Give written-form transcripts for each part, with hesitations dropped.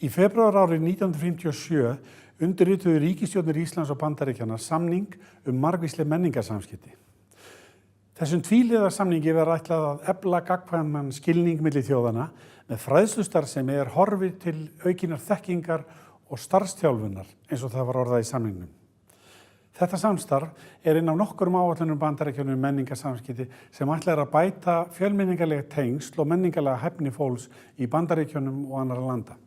Í febrúar árið 1957 undirrituðu ríkisstjórnir Íslands og Bandaríkjanna samning margvísleg menningarsamskipti. Þessum tvíhliða samningi var ætlað að efla gagnkvæman skilning milli þjóðanna með fræðslustarfsemi horfið til aukinnar þekkingar og starfsþjálfunar eins og það var orðað í samningnum. Þetta samstarf inn af nokkrum áætlunum Bandaríkjanna menningarsamskipti sem ætlað að bæta fjölmenningarleg tengsl og menningarlega hæfni fólks í Bandaríkjunum og annarra landa.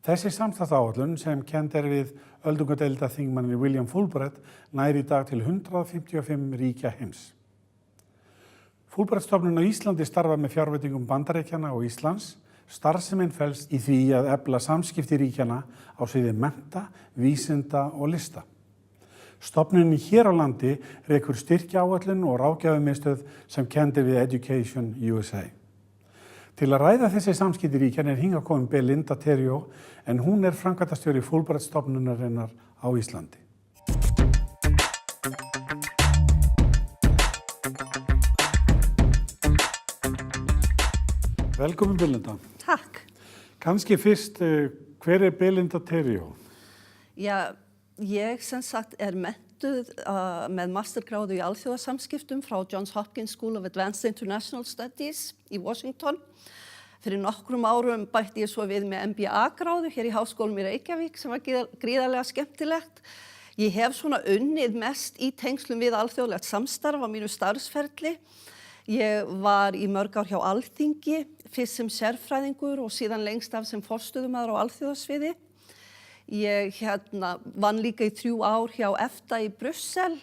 Þessi samstarfsáætlun sem kennd við öldungadeildarþingmanninn William Fulbright nær í dag til 155 ríkja heims. Fulbright-stofnun á Íslandi starfar með fjárveitingum Bandaríkjanna og Íslands. Starfsemin felst í því að efla samskipti ríkjanna á sviði mennta, vísinda og lista. Stofnunin hér á landi rekur styrkjaáætlun og ráðgjafarmiðstöð sem kennd við Education USA. Til að ræða þessi samskipti ríkjanna hingað komin Belinda Theriault en hún framkvæmdastjóri Fulbright-stofnunarinnar á Íslandi. Velkomin Belinda. Takk. Kannski fyrst, hver Belinda Theriault? Já, ég sem sagt menntuð með mastergráðu í alþjóðasamskiptum frá Johns Hopkins School of Advanced International Studies í Washington. Fyrir nokkrum árum bætti ég svo við með MBA-gráðu hér í Háskólanum í Reykjavík sem var gríðarlega skemmtilegt. Ég hef svona unnið mest í tengslum við alþjóðlegt samstarf á mínu starfsferli. Ég var í mörg ár hjá Alþingi, fyrst sem sérfræðingur og síðan lengst af sem forstöðumaður á alþjóðasviði. Ég vann líka í 3 ár hjá EFTA í Brussel,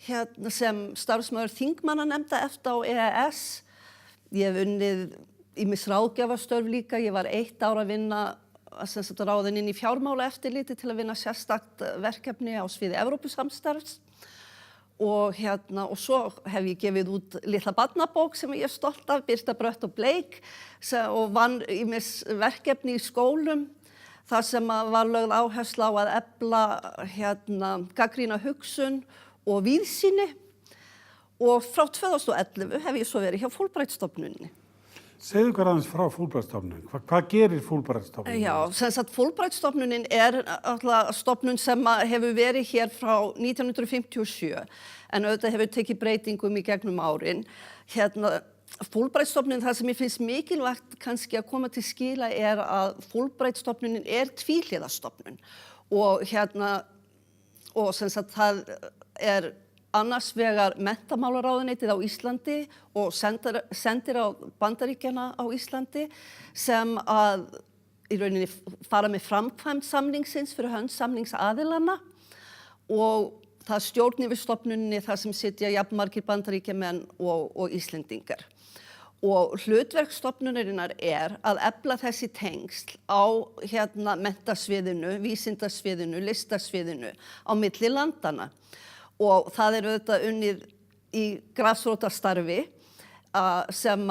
sem starfsmaður þingmannanefnda EFTA og EES. Ég hef unnið ýmis ráðgjafarstörf líka. Ég var 1 ár að vinna ráðin inn í fjármálaeftirliti til að vinna sérstakt verkefni á sviði Evrópusamstarfs. Og svo hef ég gefið út litla barnabók sem ég stolt af, Birta Brött og Bleik, og vann ýmis verkefni í skólum þar sem var lögð áhersla á að efla gagnrýna hugsun og víðsýni. Og frá 2011 hef ég svo verið hjá Fulbright-stofnuninni. Segðu hvað aðeins frá Fulbright-stofnunin. Hvað gerir Fulbright-stofnunin? Já, sem sagt Fulbright-stofnunin stofnun sem hefur verið hér frá 1957 en auðvitað hefur tekið breytingum í gegnum árin. Fulbright-stofnunin, það sem ég finnst mikilvægt kannski að koma til skila að Fulbright-stofnunin tvíhliða stofnun og sem sagt það annars vegar menntamálaráðuneytið á Íslandi og sendir á Bandaríkjanna á Íslandi sem að í rauninni fara með framkvæmd samningsins fyrir hönd samningsaðilanna og það stjórn yfir stofnuninni þar sem sitja jafnmargir Bandaríkjamenn og Íslendingar. Og hlutverk stofnunarinnar að efla þessi tengsl á menntasviðinu, vísindasviðinu, listasviðinu á milli landanna. Og það auðvitað unnið í grasrótarstarfi sem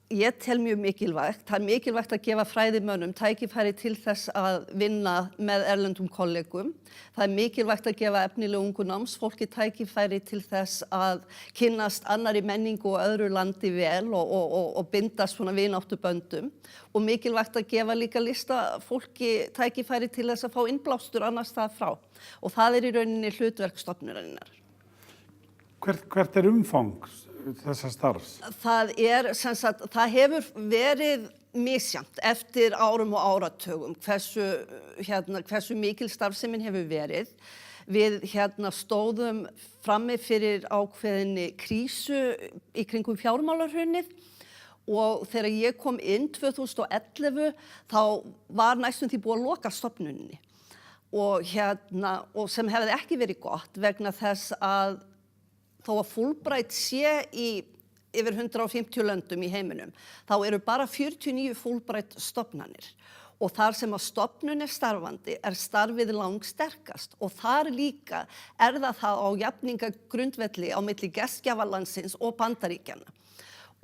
ég tel mjög mikilvægt. Það mikilvægt að gefa fræðimönnum tækifæri til þess að vinna með erlendum kollegum. Það mikilvægt að gefa efnilegu ungu námsfólki tækifæri til þess að kynnast annarri menningu og öðru landi vel og bindast svona vináttuböndum. Og mikilvægt að gefa líka listafólki tækifæri til þess að fá innblástur annars staðar frá. Og það í rauninni hlutverk stofnunarinnar. Hvert umfang þessa starfs? Það sem sagt, það hefur verið misjafnt eftir árum og áratugum hversu mikil starfsemin hefur verið. Við stóðum frammi fyrir ákveðinni krísu í kringum fjármálahrunið og þegar ég kom inn 2011 þá var næstum því búið að loka stofnuninni og sem hefði ekki verið gott vegna þess að þó að Fulbright sé í yfir 150 löndum í heiminum, þá eru bara 49 Fulbright stofnanir og þar sem að stofnun starfandi starfið langsterkast og þar líka það á jafningagrundvelli á milli gestgjafalandsins og Bandaríkjanna.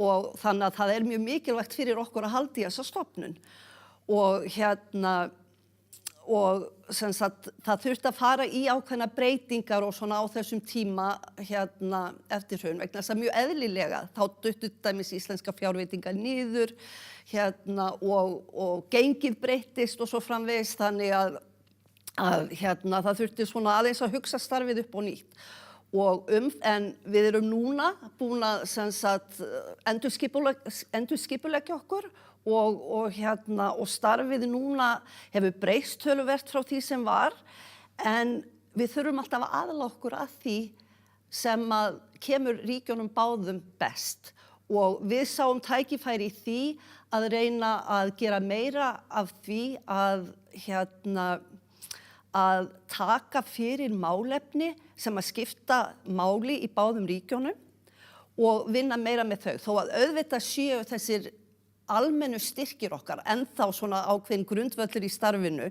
Og þannig að það mjög mikilvægt fyrir okkur að halda í þessa stofnun. sem sagt, það þurfti að fara í ákveðna breytingar og svona á þessum tíma eftir hrun vegna þess að mjög eðlilega þá duttu dæmis íslenska fjárveitingar niður og gengið breyttist og svo framvegis þannig að það þurfti svona aðeins að hugsa starfið upp á nýtt. En við erum núna búin að sem sagt endurskipuleggja okkur og starfið núna hefur breyst töluvert frá því sem var en við þurfum alltaf að aðlaga okkur að því sem að kemur ríkjunum báðum best og við sáum tækifæri í því að reyna að gera meira af því að taka fyrir málefni sem að skipta máli í báðum ríkjunum og vinna meira með þau. Þó að auðvitað séu þessir almennu styrkir okkar ennþá svona ákveðin grundvöllur í starfinu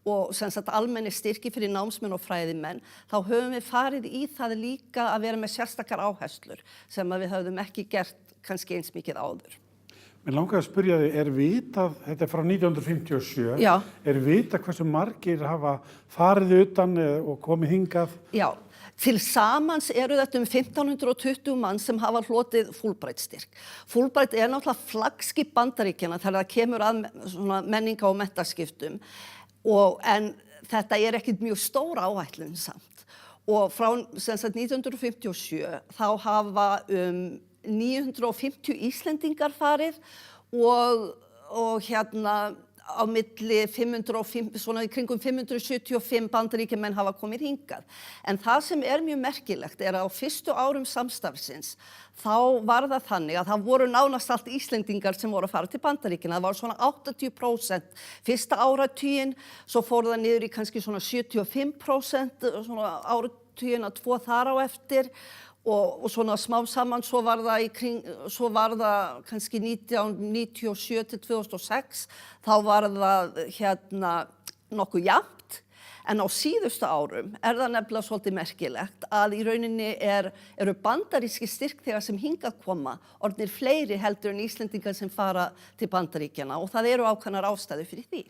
og sem sagt almenni styrki fyrir námsmenn og fræðimenn, þá höfum við farið í það líka að vera með sérstakar áherslur sem að við höfum ekki gert kannski eins mikið áður. Mér langar að spyrja þig, vitað, þetta frá 1957, Já. Vitað hversu margir hafa farið utan og komið hingað? Já, til samans eru þetta 1520 mann sem hafa hlotið Fulbright-styrk. Fulbright náttúrulega flaggskip Bandaríkjanna þegar það kemur að svona menninga- og menntaskiptum, en þetta ekkert mjög stór áætlun samt. Og frá sem sagt 1957 þá hafa 950 Íslendingar farið og á milli 505, svona í kringum 575 Bandaríkjamenn hafa komið hingað. En það sem mjög merkilegt að á fyrstu árum samstarfsins þá var það þannig að það voru nánast allt Íslendingar sem voru að fara til Bandaríkjanna. Það var svona 80% fyrsta áratuginn, svo fór það niður í kannski svona 75% svona áratuginn að 2 þar á eftir. Og svona smá saman svo var það kannski 1997 til 2006 þá var það nokkuð jafnt en á síðustu árum það nefnilega svolítið merkilegt að í rauninni eru bandaríski styrkþegar sem hingað koma orðnir fleiri heldur en Íslendingar sem fara til Bandaríkjanna og það eru ákveðnar ástæður fyrir því.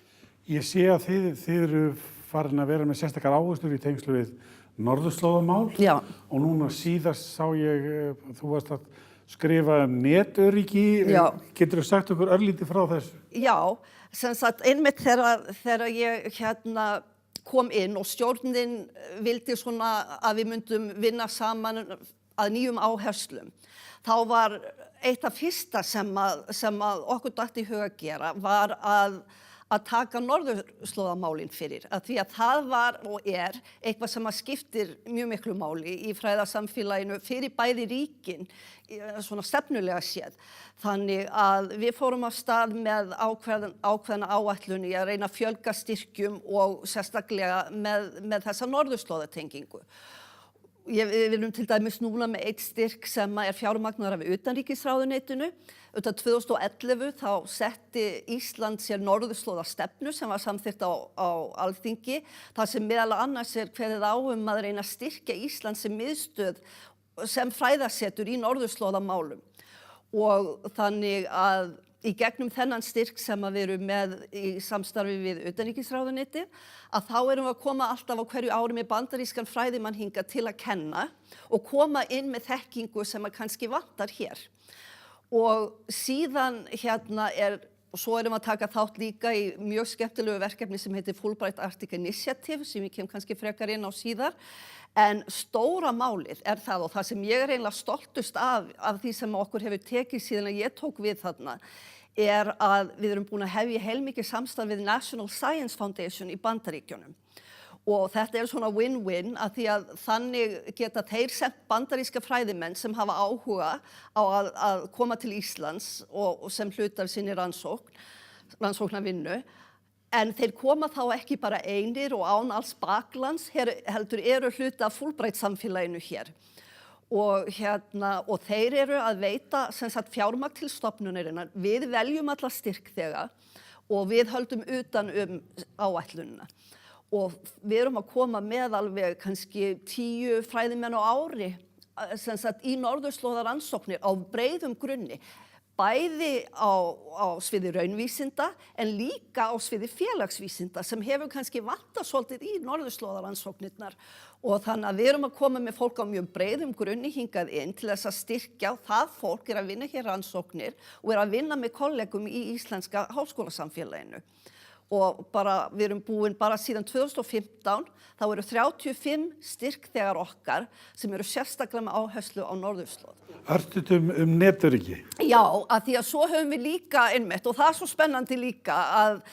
Ég sé að þið eru farin að vera með sérstakar áherslur í tengslu við norðurslóðamál. Já. Og núna síðast sá ég, þú varst að skrifa netöryggi. Já. Geturðu sagt okkur örlítið frá þessu? Já, sem sagt einmitt þegar ég kom inn og stjórnin vildi svona að við myndum vinna saman að nýjum áherslum. Þá var eitt af fyrsta sem að okkur datt í huga að gera var að taka norðurslóðamálin fyrir. Því að það var og eitthvað sem að skiptir mjög miklu máli í fræðasamfélaginu fyrir bæði ríkin, svona stefnulega séð. Þannig að við fórum af stað með ákveðna áætlun í að reyna að fjölga styrkjum og sérstaklega með þessa norðurslóðatengingu. Við erum til dæmis núna með eitt styrk sem fjármagnaður af utanríkisráðuneytinu. 2011 þá setti Ísland sér norðurslóðastefnu sem var samþykkt á Alþingi. Það sem meðal annars kveðið á að reyna að styrkja Ísland sem miðstöð sem fræðasetur í norðurslóðamálum. Og þannig að í gegnum þennan styrk sem við erum með í samstarfi við utanríkisráðuneytið, að þá erum við að koma alltaf á hverju ári með bandarískan fræðimann hingað til að kenna og koma inn með þekkingu sem kannski vantar hér. Og síðan og svo erum við að taka þátt líka í mjög skemmtilegu verkefni sem heitir Fulbright Arctic Initiative, sem ég kem kannski frekar inn á síðar. En stóra málið það, og það sem ég eiginlega stoltust af því sem okkur hefur tekið síðan að ég tók við þarna, að við erum búin að hefja heilmikið samstarf við National Science Foundation í Bandaríkjunum. Og þetta svona win-win að því að þannig geta þeir sent bandaríska fræðimenn sem hafa áhuga á að koma til Íslands og sem hluta af sinni rannsóknarvinnu. En þeir koma þá ekki bara einir og án alls baklands, heldur eru hluta af Fulbright-samfélaginu hér. Og þeir eru að veita fjármagn til stofnunarinnar. Við veljum alla styrkþega og við höldum utan áætlunina. Og við erum að koma með alveg kannski 10 fræðimenn á ári í norðurslóðarannsóknir á breiðum grunni. bæði á sviði raunvísinda en líka á sviði félagsvísinda sem hefur kannski vantað svolítið í norðurslóðarannsóknirnar og þannig að við erum að koma með fólk á mjög breiðum grunni hingað inn til þess að styrkja það fólk að vinna hér rannsóknir og að vinna með kollegum í íslenska háskólasamfélaginu. Og við erum búin bara síðan 2015, þá eru 35 styrkþegar okkar sem eru sérstaklega með áherslu á norðurslóð. Örstuðt netöryggi? Já, að því að svo höfum við líka einmitt og það er svo spennandi líka að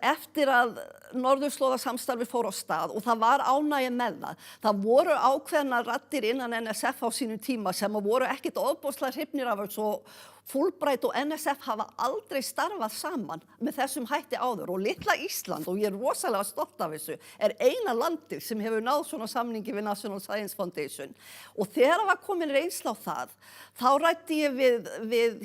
eftir að norðurslóðasamstarfi fór á stað og það var ánægja með það voru ákveðnar raddir innan NSF á sínum tíma sem voru ekkert ofboðslega hrifnir af þessu og Fulbright og NSF hafa aldrei starfað saman með þessum hætti áður og litla Ísland, og ég er rosalega stolt af þessu, er eina landið sem hefur náð svona samningi við National Science Foundation. Og þegar var komin reynsla á það, þá ræddi ég við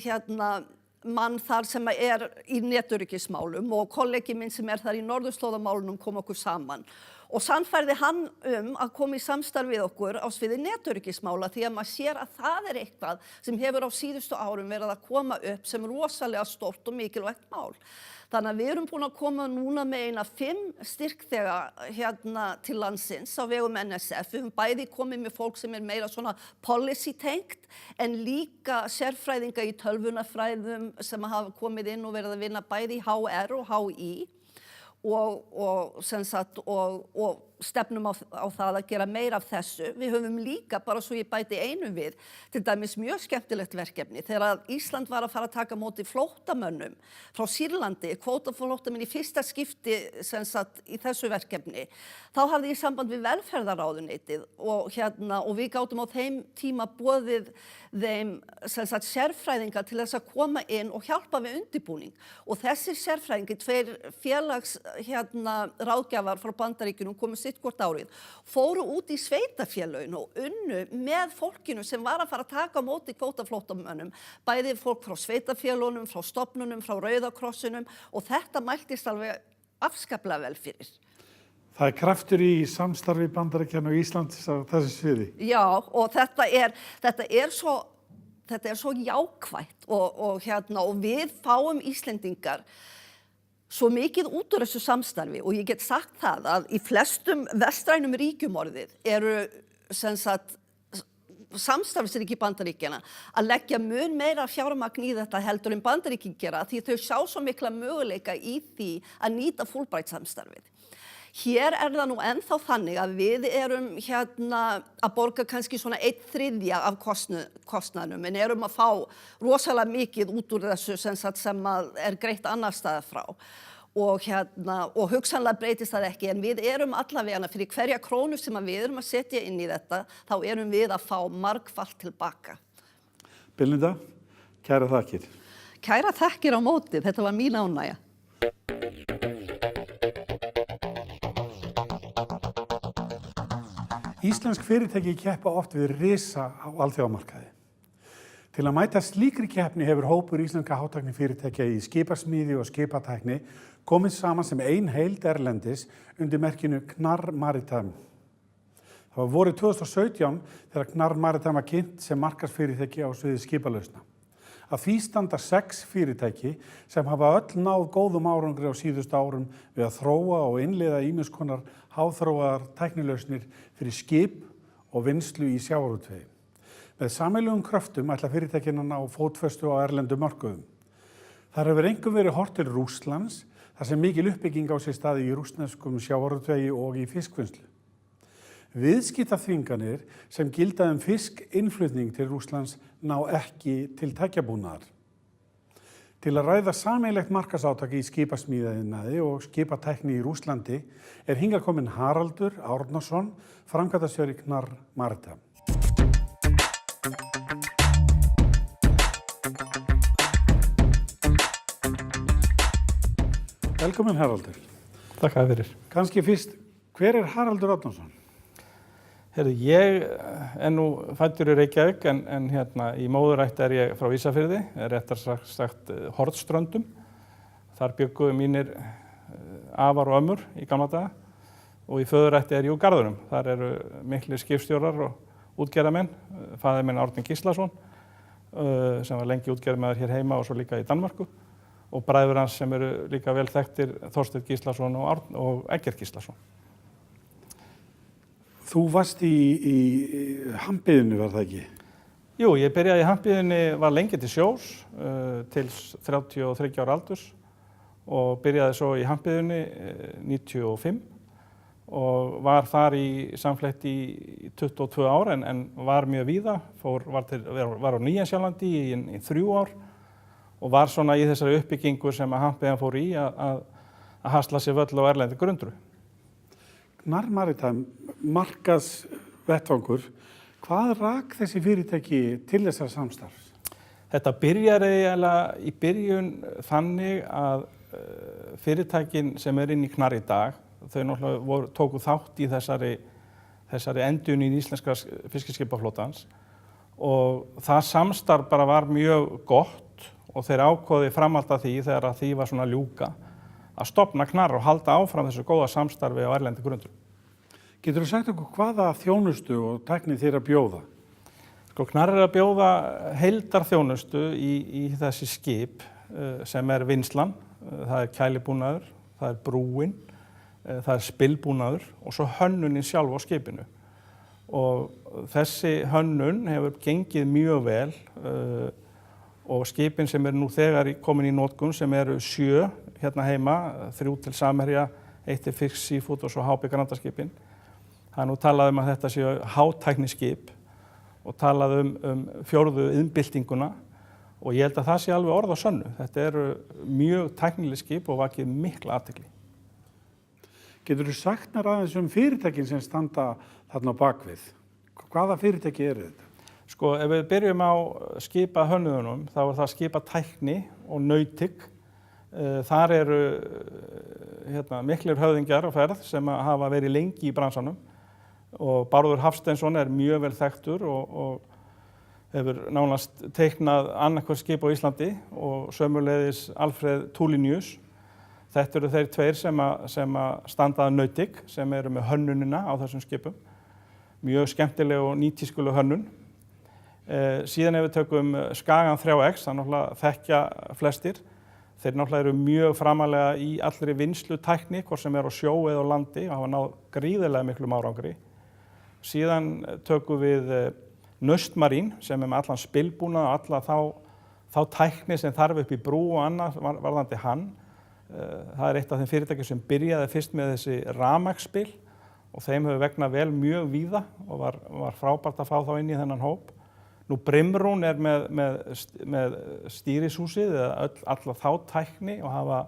mann þar sem er í netöryggismálum og kollegi minn sem er þar í norðurslóðamálunum kom okkur saman. Og sannfærði hann að koma í samstarf við okkur á sviði netöryggismála því að maður sér að það er eitthvað sem hefur á síðustu árum verið að koma upp sem rosalega stórt og mikilvægt mál. Þannig að við erum búin að koma núna með 5 styrkþega til landsins á vegum NSF. Við höfum bæði komið með fólk sem er meira svona policy tengt en líka sérfræðinga í tölvunarfræðum sem hafa komið inn og verið að vinna bæði í HR og HÍ. Og stefnum á það að gera meira af þessu. Við höfum líka, bara svo ég bæti einu við, til dæmis mjög skemmtilegt verkefni. Þegar Ísland var að fara að taka móti flóttamönnum frá Sýrlandi, kvótaflóttamenn í fyrsta skipti í þessu verkefni, þá hafði ég samband við velferðarráðuneytið og við gátum á þeim tíma boðið þeim sérfræðinga til þess að koma inn og hjálpa við undirbúning. Og þessir sérfræðingi, 2 ráðgjafar frá Bandaríkjunum komu sitt hvort árið, fóru út í sveitafélögin og unnu með fólkinu sem var að fara að taka á móti kvótaflóttamönnum, bæði fólk frá sveitafélögunum, frá stofnunum, frá Rauða krossinum og þetta mæltist alveg afskaplega vel fyrir. Það er kraftur í samstarfi Bandaríkjanna og Íslands á þessu sviði. Já, og þetta er svo jákvætt og við fáum Íslendingar svo mikið út úr þessu samstarfi og ég get sagt það að í flestum vestrænum ríkjum eru samstarfsríki Bandaríkjanna að leggja mun meira fjármagn í þetta heldur en Bandaríkin gera því þau sjá svo mikla möguleika í því að nýta Fulbright samstarfið. Hér er það nú ennþá þannig að við erum að borga kannski svona 1/3 af kostnaðinum en erum að fá rosalega mikið út úr þessu sem er greitt annar staðar frá. Og hugsanlega breytist það ekki en við erum allavega fyrir hverja krónu sem við erum að setja inn í þetta þá erum við að fá margfalt tilbaka. Belinda, kæra þakkir. Kæra þakkir á móti, þetta var mín ánægja. Íslensk fyrirtæki keppa oft við risa á alþjóðamarkaði. Til að mæta slíkri keppni hefur hópur íslenska hátæknifyrirtækja í skipasmíði og skipatækni komið saman sem ein heild erlendis undir merkinu Knarr Maritime. Það var vorið 2017 þegar Knarr Maritime var kynnt sem markaðsfyrirtæki á sviði skipalausna. Að því standa 6 fyrirtæki sem hafa öll náð góðum árangri á síðustu árum við að þróa og innleiða ýmiss konar háþróaðar tæknilausnir fyrir skip og vinnslu í sjávarútvegi. Með sameiginlegum kröftum ætla fyrirtækin að ná fótfestu á erlendum mörkuðum. Þar hefur einkum verið horft til Rússlands, þar sem mikil uppbygging á sér staði í rússneskum sjávarútvegi og í fiskvinnslu. Viðskiptaþvinganir sem gilda fiskinnflutning til Rússlands ná ekki til tækjabúnaðar. Til að ræða sameiginlegt markaðsátak í skipasmíðaiðnaði og skipatækni í Rússlandi er hingað kominn Haraldur Árnason, framkvæmdastjóri Knarr Maritime. Velkomin Haraldur. Takk fyrir. Kannski fyrst, hver er Haraldur Árnason? Ég er nú fæddur í Reykjavík en í móðurætt er ég frá Ísafirði, réttar sagt Hornströndum. Þar bjuggu mínir afar og ömmur í gamla daga og í föðurætti er ég úr Garðunum. Þar eru miklir skipstjórar og útgerðarmenn, faðir minn Árni Gíslason sem var lengi útgerðarmaður hér heima og svo líka í Danmörku og bræður hans sem eru líka vel þekktir, Þorsteinn Gíslason og Eggert Gíslason. Þú varst í hampiðinu, var það ekki? Jú, ég byrjaði í hampiðinni, var lengi til sjós til 33 ára aldurs og byrjaði svo í hampiðinni 95 og var þar í samfleytt í 22 ár en var mjög víða, var á Nýja-Sjálandi í 3 ár og var svona í þessari uppbyggingu sem að hampiðan fór í að hasla sér völl á erlendi grundru. Gnarr Maritime, markaðsvettvangur, hvað rak þessi fyrirtæki til þessar samstarfs? Þetta byrjaði í byrjun þannig að fyrirtækin sem inn í Knarr í dag, þau náttúrulega tóku þátt í þessari endun í íslenska fiskiskipaflotans og það samstarf bara var mjög gott og þeir ákváðu framhald af því þegar því var svona ljúka að stofna Knarr og halda áfram þessu góða samstarfi á erlendi grundu. Getur þú sagt okkur hvaða þjónustu og tækni þeir að bjóða? Sko, Knarr að bjóða heildarþjónustu í þessi skip sem vinnslan, það kælibúnaður, það brúin, það spilbúnaður og svo hönnunin sjálf á skipinu. Og þessi hönnun hefur gengið mjög vel og skipin sem nú þegar komin í notkun sem 7 hérna heima, 3 til Samherja, 1 til Fisk Seafood og svo HB Grandaskipin. Það nú talað að þetta séu hátækniskip og talað fjórðu iðnbyltinguna og ég held að það sé alveg orð á sönnu. Þetta eru mjög tæknileg skip og vakið mikla athygli. Getur þú sagt mér aðeins fyrirtækin sem standa þarna á bakvið? Hvaða fyrirtæki eru þetta? Sko, ef við byrjum á skipahönnuðunum, þá það skipatækni og nautik. Þar eru miklir höfðingjar á ferð sem hafa verið lengi í bransanum og Bárður Hafsteinsson mjög vel þekktur og hefur nánast teiknað annað hvert skip á Íslandi og sömuleiðis Alfred Tulinius. Þetta eru þeir tveir sem standa að nautik, sem með hönnunina á þessum skipum. Mjög skemmtileg og nýtískuleg hönnun. Síðan ef við tökum Skagan 3X, það náttúrulega þekkja flestir. Þeir náttúrulega eru mjög framalega í allri vinnslutækni, hvort sem á sjó eða á landi og hafa náð gríðarlega miklum árangri. Síðan tökum við Naustmarín sem með allan spilbúnað og alla þá tækni sem þarf upp í brú og annað varðandi hann. Það eitt af þeim fyrirtækjum sem byrjaði fyrst með þessi rafmagnsspil og þeim hefur vegnað vel mjög víða og var frábært að fá þá inn í þennan hóp. Nú Brimrún með stýrishúsið eða alla þá tækni og hafa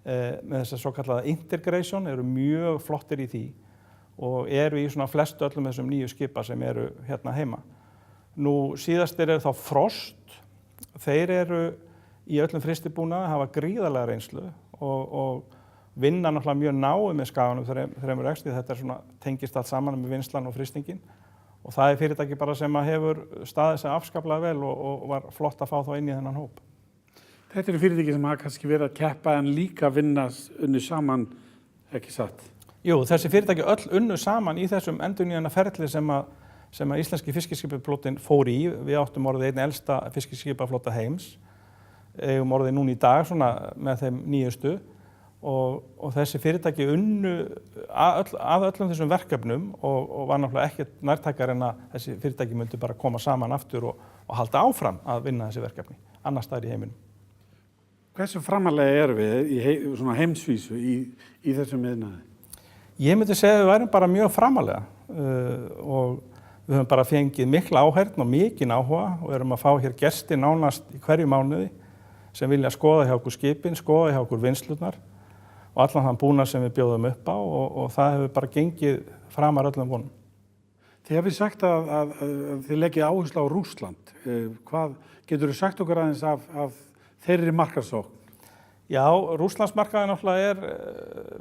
með þessa svo kallaða integration eru mjög flottir í því og eru í svona flestu öllum þessum nýju skipa sem eru hérna heima. Nú síðastir eru þá Frost, þeir eru í öllum frystibúnaði, hafa gríðarlega reynslu og vinna náttúrulega mjög náið með Skaganum 3X, þetta svona tengist allt saman með vinnslan og frystingin. Og það fyrirtæki bara sem hefur staðið sig afskaplega vel og var flott að fá þá inn í þennan hóp. Þetta eru fyrirtæki sem hafa kannski verið að keppa en líka unnu saman, ekki satt? Jú, þessi fyrirtæki öll unnu saman í þessum endurnýjana ferli sem að íslenski fiskiskipaflotinn fór í. Við áttum orðið einn elsta fiskiskipaflota heims. Eigum orðið núna í dag svona með þeim nýjustu. Og þessi fyrirtæki unnu að öllum þessum verkefnum og var náttúrulega ekkert nærtækar en að þessi fyrirtæki myndi bara koma saman aftur og halda áfram að vinna þessi verkefni, annars staðar í heiminum. Hversu framalega erum við í svona heimsvísu í þessum iðnaði? Ég myndi segja að við værum bara mjög framalega og við höfum bara fengið mikla áheyrn og mikinn áhuga og erum að fá hér gesti nánast í hverju mánuði sem vilja skoða hjá okkur skipin, skoða hjá okkur vinnslurnar og allan þann búnað sem við bjóðum upp á og það hefur bara gengið framar öllum vonum. Þið hafið sagt að þið leggið áherslu á Rússland. Hvað getur þú sagt okkur aðeins af þeirri markaðssókn? Já, Rússlandsmarkaðin náttúrulega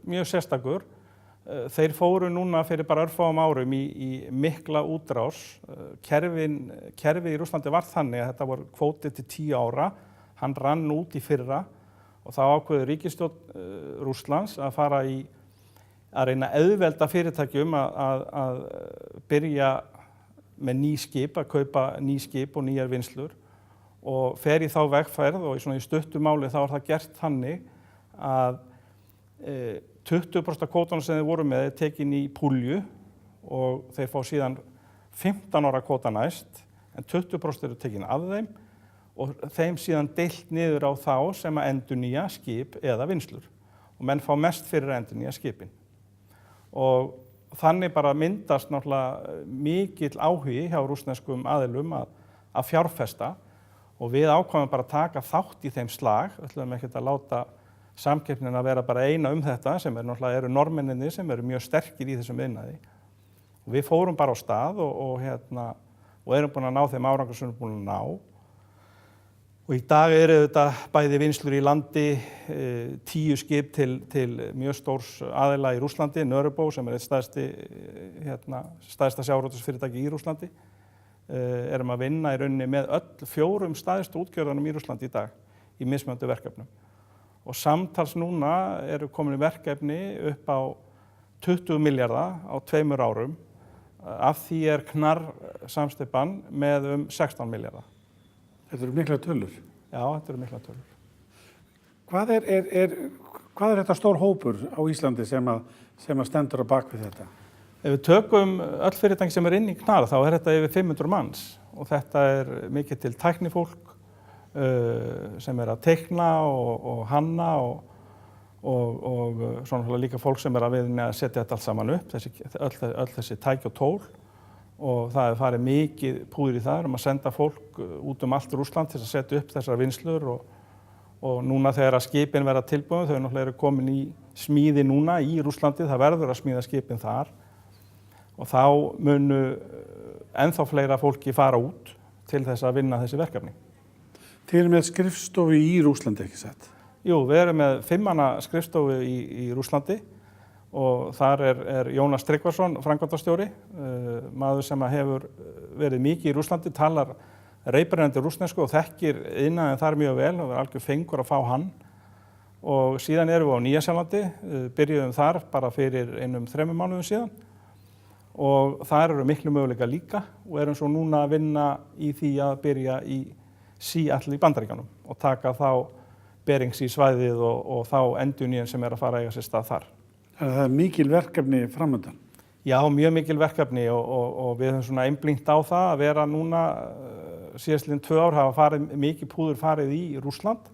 mjög sérstakur. Þeir fóru núna fyrir bara örfáum árum í mikla útrás. Kerfið í Rússlandi var þannig að þetta var kvótið til 10 ára. Hann rann út í fyrra og þá ákveður ríkisstjórn Rússlands að fara að reyna að auðvelda fyrirtækjum að byrja með ný skip, að kaupa ný skip og nýjar vinnslur og fer í þá vegferð og í stuttu máli þá það gert þannig að 20% af kvótanum sem þeir voru með er tekin í púlju og þeir fá síðan 15 ára kvóta næst en 20% eru tekin af þeim og þeim síðan deilt niður á þá sem að endurnýja skip eða vinnslur og menn fá mest fyrir að endurnýja skipin. Og þannig bara myndast náttúrulega mikill áhugi hjá rússneskum aðilum að fjárfesta og við ákváðum bara að taka þátt í þeim slag, ætlum ekkert að láta samkeppnin að vera bara eina þetta sem náttúrulega eru norðmennirnir sem eru mjög sterkir í þessum iðnaði. Og við fórum bara á stað og erum búin að ná þeim árangri sem við erum búin að ná. Og í dag eru þetta bæði vinnslur í landi, 10 skip til mjög stórs aðila í Rússlandi, Nörrebó sem eitt stærsta sjávarútvegsfyrirtæki í Rússlandi. Erum að vinna í rauninni með öll 4 stærstu útgerðunum í Rússlandi í dag í mismunandi verkefnum. Og samtals núna eru komin verkefni upp á 20 milljarða á 2 árum. Af því knarr samsteypan með 16 milljarða. Þetta eru mikla tölur. Já, þetta eru mikla tölur. Hvað er þetta stór hópur á Íslandi sem að stendur á bak við þetta? Ef við tökum öll fyrirtæki sem inn í knarr þá þetta yfir 500 manns og þetta mikið til tæknifólk sem að teikna og hanna og svona líka fólk sem að vinna að setja þetta allt saman upp, öll þessi tæki og tól og það farið mikið púður í það að senda fólk út allt Rússland til að setja upp þessar vinnslur og núna þegar að skipin verða tilbúin, þau náttúrulega eru komin í smíði núna í Rússlandi, það verður að smíða skipin þar og þá munu ennþá fleira fólki fara út til þess að vinna þessi verkefni. Þið með skrifstofu í Rússlandi, ekki satt? Jú, við erum með 5 manna skrifstofu í Rússlandi og þar Jónas Tryggvason, framkvæmdastjóri, maður sem hefur verið mikið í Rússlandi, talar reiprennandi rússnesku og þekkir iðnaðinn þar mjög vel og er algjör fengur að fá hann. Og síðan erum við á Nýja-Sjálandi, byrjuðum þar bara fyrir 3 mánuðum síðan og þar eru miklu möguleika líka og erum svo núna að vinna í því að byrja í Seattle í Bandaríkjunum og taka þá Berings í svæðið og þá endurnýjun sem að fara að eiga sér stað þar. Það er mikil verkefni framundan? Já, mjög mikil verkefni og við höfum svona einblínt á það að vera núna síðastliðin 2 ár hafa mikið púður farið í Rússland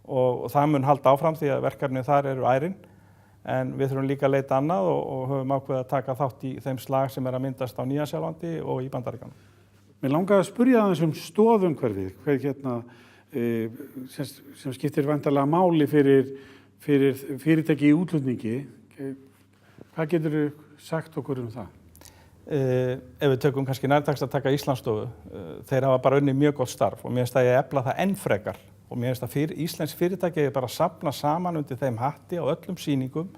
og það mun halda áfram því að verkefni þar eru ærin en við þurfum líka að leita annað og höfum ákveðið að taka þátt í þeim slag sem að myndast á Nýja-Sjálandi og í Bandaríkjunum. Mér langaði að spyrja aðeins stoðumhverfið, sem skiptir væntanlega máli fyrir fyrirtæki í útflutningi. Hvað geturðu sagt okkur það? Ef við tökum kannski nærtækst að taka Íslandsstofu, þeir hafa bara unnið mjög gott starf og mér finnst að ég efla það enn frekar og mér finnst að íslensk fyrirtæki bara safna saman undir þeim hatti á öllum sýningum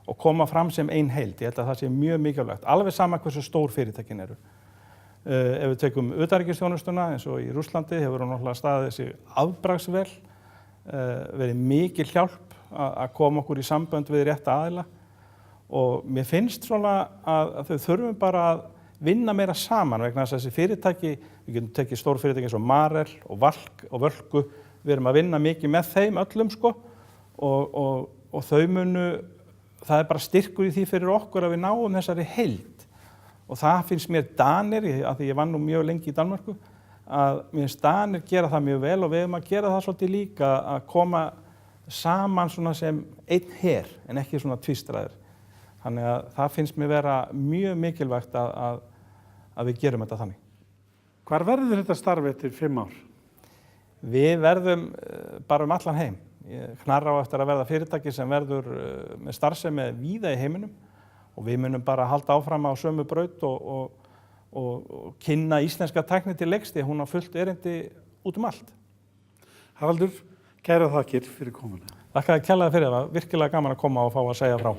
og koma fram sem ein heild. Ég held að það sé mjög mikilvægt, alveg sama hversu stór fyrirtækin eru. Ef við tökum utanríkisþjónustuna eins og í Rússlandi hefur hún náttúrulega staðið sig afbragðsvel, verið mikil hjálp að koma okkur í sambönd við rétta aðila og mér finnst svona að þau þurfum bara að vinna meira saman vegna þess að þessi fyrirtæki, við getum tekið stór fyrirtæki eins og Marel og Valk og Völku, við erum að vinna mikið með þeim öllum sko og þau munu, það bara styrkur í því fyrir okkur að við náum þessari heild og það finnst mér Danir, af því ég vann nú mjög lengi í Danmörku, að mér finnst Danir gera það mjög vel og við erum að gera það svolítið líka að koma saman svona sem einn her en ekki svona tvístræðir. Þannig að það finnst mér vera mjög mikilvægt að við gerum þetta þannig. Hvar verður þetta starf eftir 5 ár? Við verðum bara allan heim. Knarr á eftir að verða fyrirtæki sem verður með starfsemi víða í heiminum og við munum bara halda áfram á sömu braut og kynna íslenska tækni til leiks því hún á fullt erindi út allt. Haraldur, kærar þakkir fyrir komuna. Þakka þér kærlega fyrir það, virkilega gaman að koma og fá að segja frá.